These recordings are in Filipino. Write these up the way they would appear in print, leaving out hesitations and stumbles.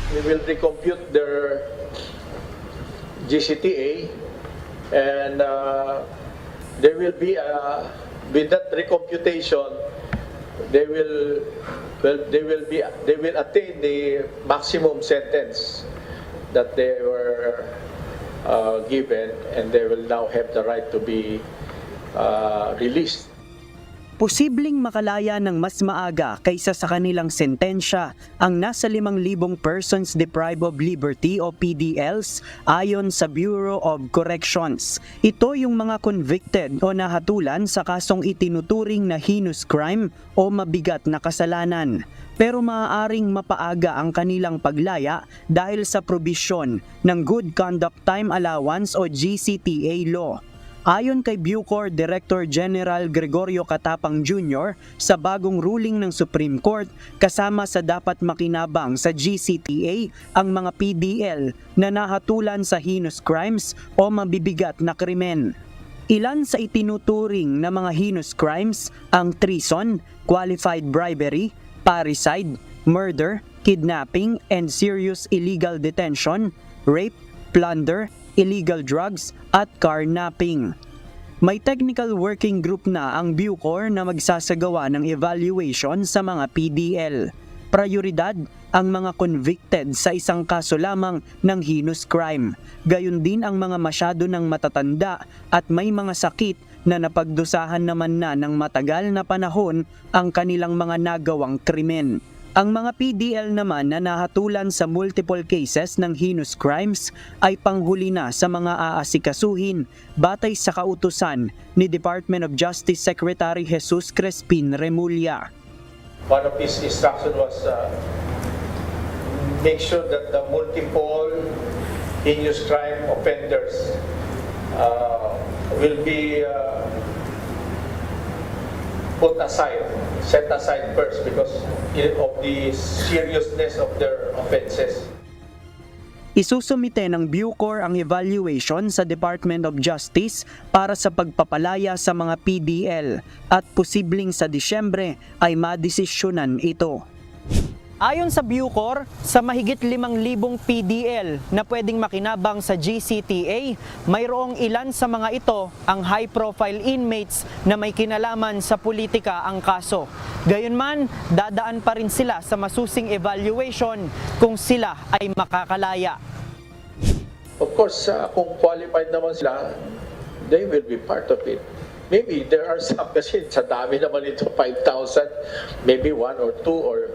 We will recompute their GCTA, and there will be with that recomputation, they will attain the maximum sentence that they were given, and they will now have the right to be released. Posibleng makalaya ng mas maaga kaysa sa kanilang sentensya ang nasa 5,000 persons deprived of liberty o PDLs ayon sa Bureau of Corrections. Ito yung mga convicted o nahatulan sa kasong itinuturing na heinous crime o mabigat na kasalanan. Pero maaaring mapaaga ang kanilang paglaya dahil sa probisyon ng Good Conduct Time Allowance o GCTA law. Ayon kay Bucor Director General Gregorio Catapang Jr., sa bagong ruling ng Supreme Court, kasama sa dapat makinabang sa GCTA ang mga PDL na nahatulan sa heinous crimes o mabibigat na krimen. Ilan sa itinuturing na mga heinous crimes ang treason, qualified bribery, parricide, murder, kidnapping and serious illegal detention, rape, plunder, illegal drugs at carnapping. May technical working group na ang Bucor na magsasagawa ng evaluation sa mga PDL. Prioridad ang mga convicted sa isang kaso lamang ng heinous crime. Gayon din ang mga masyado ng matatanda at may mga sakit na napagdusahan naman na ng matagal na panahon ang kanilang mga nagawang krimen. Ang mga PDL naman na nahatulan sa multiple cases ng heinous crimes ay panghuli na sa mga aasikasuhin batay sa kautusan ni Department of Justice Secretary Jesus Crespin Remulla. One of his instructions was make sure that the multiple heinous crime offenders will be put aside, set aside first because of the seriousness of their offenses. Isusumite ng Bucor ang evaluation sa Department of Justice para sa pagpapalaya sa mga PDL at posibleng sa Disyembre ay madesisyonan ito. Ayon sa Bucor, sa mahigit 5,000 PDL na pwedeng makinabang sa GCTA, mayroong ilan sa mga ito ang high-profile inmates na may kinalaman sa politika ang kaso. Gayunman, dadaan pa rin sila sa masusing evaluation kung sila ay makakalaya. Of course, kung qualified naman sila, they will be part of it. Maybe there are some kasi sa dami naman ito, 5,000, maybe 1 or 2 or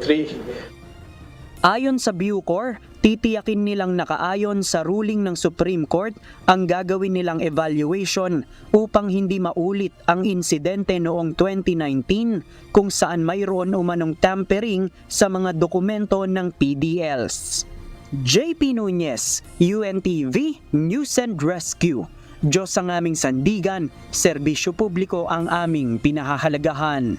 3. Ayon sa Bucor, titiyakin nilang nakaayon sa ruling ng Supreme Court ang gagawin nilang evaluation upang hindi maulit ang insidente noong 2019 kung saan mayroon umanong tampering sa mga dokumento ng PDLs. JP Nunez, UNTV News and Rescue. Diyos ang aming sandigan, serbisyo publiko ang aming pinahahalagahan.